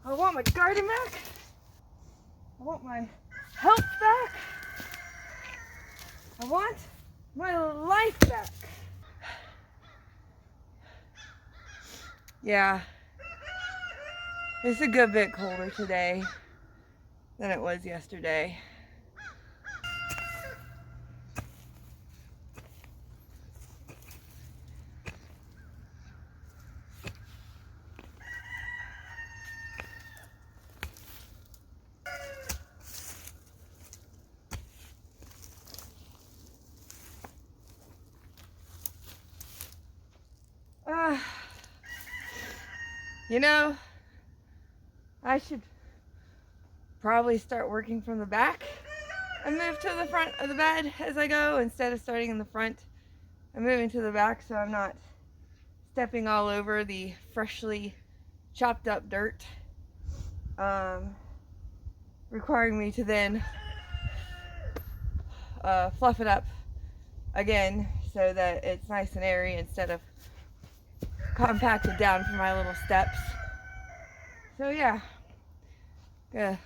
I want my garden back. I want my health back. I want my life back. Yeah, it's a good bit colder today than it was yesterday. Uh, you know, I should probably start working from the back and move to the front of the bed as I go instead of starting in the front. I'm moving to the back so I'm not stepping all over the freshly chopped up dirt, requiring me to then fluff it up again so that it's nice and airy instead of compacted down for my little steps. So yeah, gonna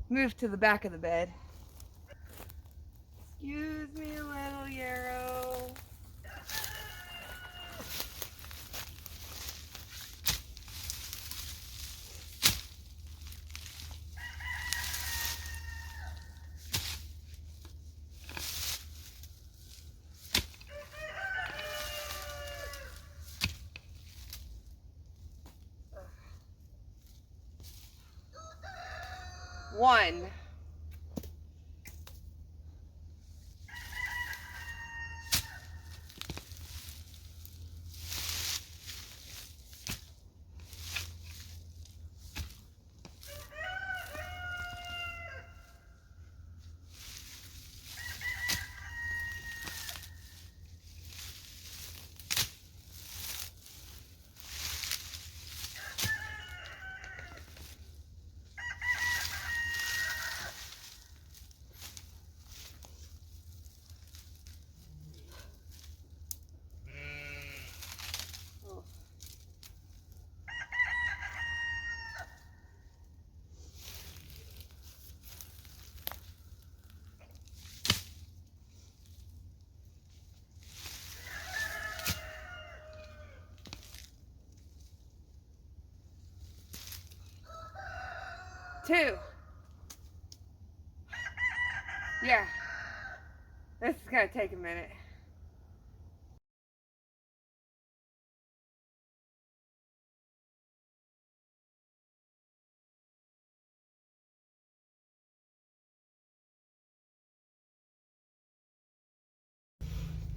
move to the back of the bed. Excuse me, little Yarrow. One. Two. Yeah, this is gonna take a minute.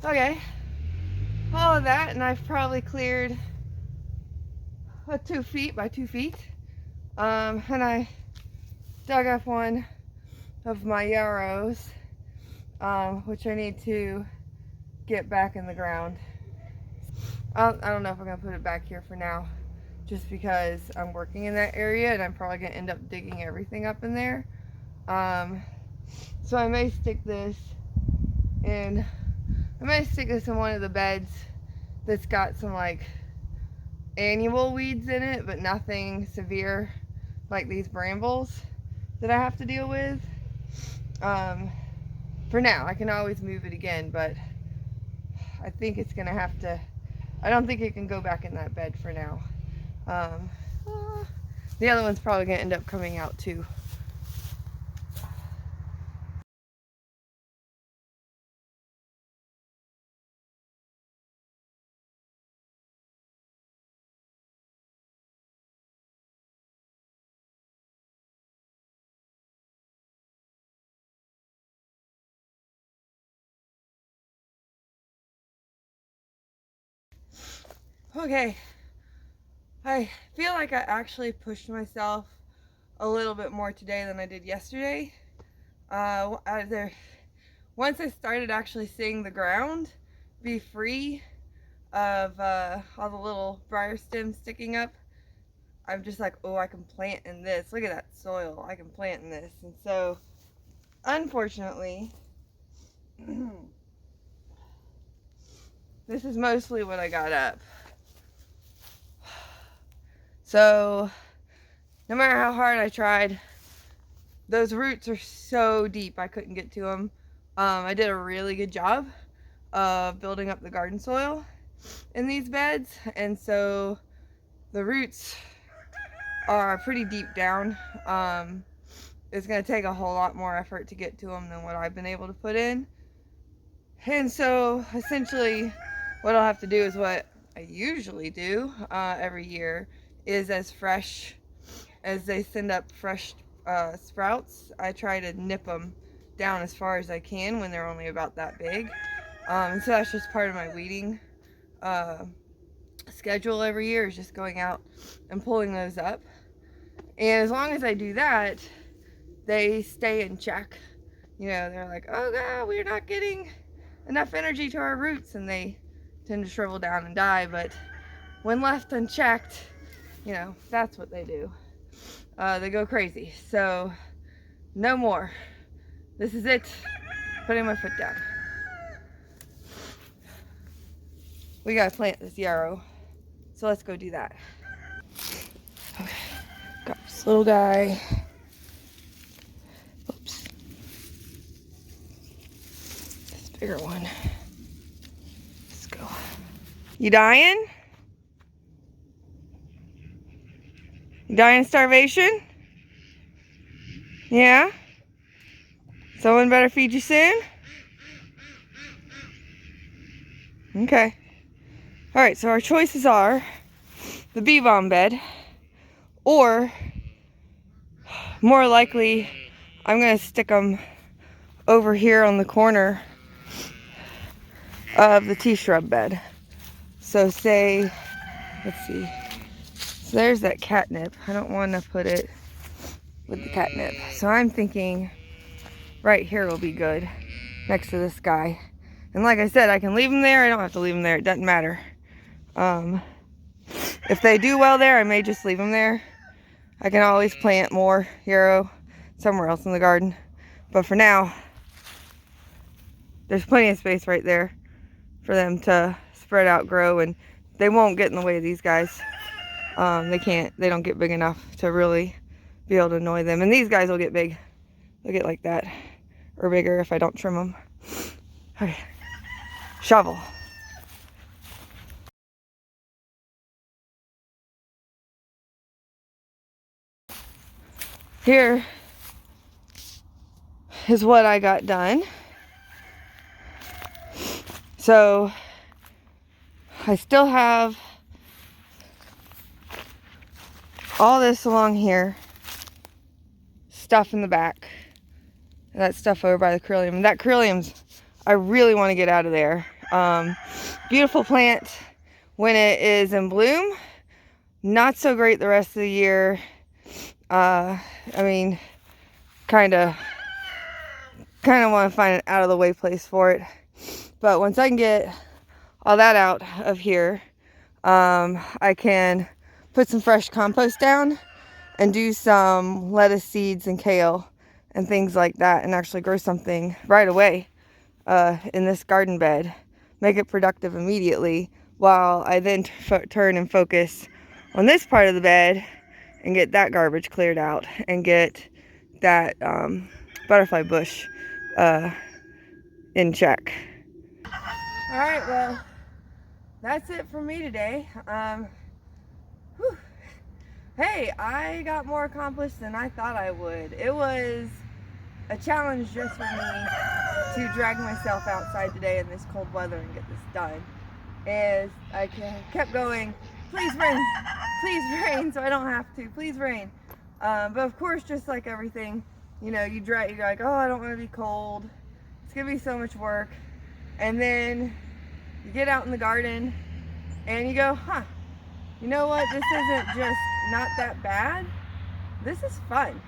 Okay, all of that, and I've probably cleared 2 feet by 2 feet. And I dug up one of my yarrows, which I need to get back in the ground. I don't know if I'm gonna put it back here for now, just because I'm working in that area and I'm probably gonna end up digging everything up in there. So I may stick this in. I may stick this in one of the beds that's got some like annual weeds in it, but nothing severe like these brambles that I have to deal with. For now, I can always move it again, but I think it's gonna have to. I don't think it can go back in that bed for now. The other one's probably gonna end up coming out too. Okay, I feel like I actually pushed myself a little bit more today than I did yesterday. Once I started actually seeing the ground be free of all the little briar stems sticking up, I'm just like, oh, I can plant in this. Look at that soil. I can plant in this. And so, unfortunately, this is mostly what I got up. So, no matter how hard I tried, those roots are so deep I couldn't get to them. I did a really good job of building up the garden soil in these beds, and so the roots are pretty deep down. It's going to take a whole lot more effort to get to them than what I've been able to put in. And so essentially what I'll have to do is what I usually do every year, is as fresh as they send up fresh sprouts, I try to nip them down as far as I can when they're only about that big. And so that's just part of my weeding schedule every year, is just going out and pulling those up. And as long as I do that, they stay in check. You know, they're like, oh God, we're not getting enough energy to our roots, and they tend to shrivel down and die. But when left unchecked, you know, that's what they do. They go crazy. So no more. This is it. Putting my foot down. We gotta plant this yarrow, so let's go do that. Okay, got this little guy. Oops. This bigger one. Let's go. You dying? You dying of starvation? Yeah? Someone better feed you soon? Okay. Alright, so our choices are the bee balm bed, or more likely I'm going to stick them over here on the corner of the tea shrub bed. So say, let's see, so there's that catnip. I don't want to put it with the catnip. So I'm thinking right here will be good, next to this guy. And like I said, I can leave them there. I don't have to leave them there. It doesn't matter. If they do well there, I may just leave them there. I can always plant more yarrow somewhere else in the garden. But for now, there's plenty of space right there for them to spread out, grow, and they won't get in the way of these guys. They don't get big enough to really be able to annoy them. And these guys will get big. They'll get like that, or bigger if I don't trim them. Okay, shovel. Here is what I got done. So I still have all this along here, stuff in the back, and that stuff over by the coryllium. That coryllium's, I really want to get out of there. Beautiful plant when it is in bloom, not so great the rest of the year. I mean, kind of want to find an out of the way place for it. But once I can get all that out of here, I can put some fresh compost down and do some lettuce seeds and kale and things like that, and actually grow something right away in this garden bed. Make it productive immediately, while I then turn and focus on this part of the bed and get that garbage cleared out and get that butterfly bush in check. All right, well, that's it for me today. Hey, I got more accomplished than I thought I would. It was a challenge just for me to drag myself outside today in this cold weather and get this done. As I kept going, please rain, so I don't have to, please rain. But of course, just like everything, you know, you're like, oh, I don't want to be cold. It's gonna be so much work. And then you get out in the garden and you go, huh, you know what? This isn't just not that bad. This is fun.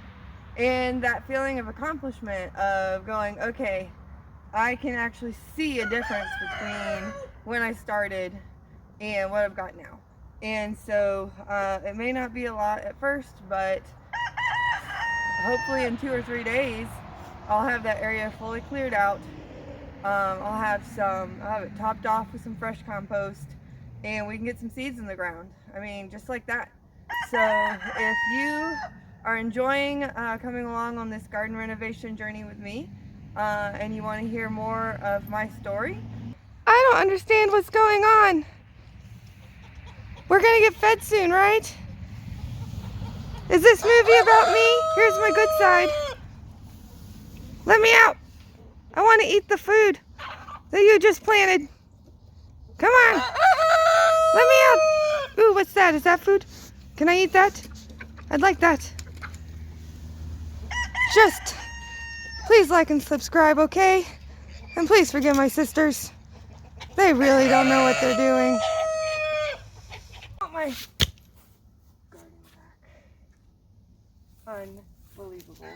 And that feeling of accomplishment of going, okay, I can actually see a difference between when I started and what I've got now. And so it may not be a lot at first, but hopefully in 2 or 3 days, I'll have that area fully cleared out. I'll have it topped off with some fresh compost, and we can get some seeds in the ground. I mean, just like that. So if you are enjoying coming along on this garden renovation journey with me, and you want to hear more of my story, I don't understand what's going on. We're gonna get fed soon, right? Is this movie about me? Here's my good side. Let me out. I want to eat the food that you just planted. Come on. Let me out. Ooh, what's that? Is that food? Can I eat that? I'd like that. Just please like and subscribe, okay? And please forgive my sisters. They really don't know what they're doing. I want my garden back. Unbelievable.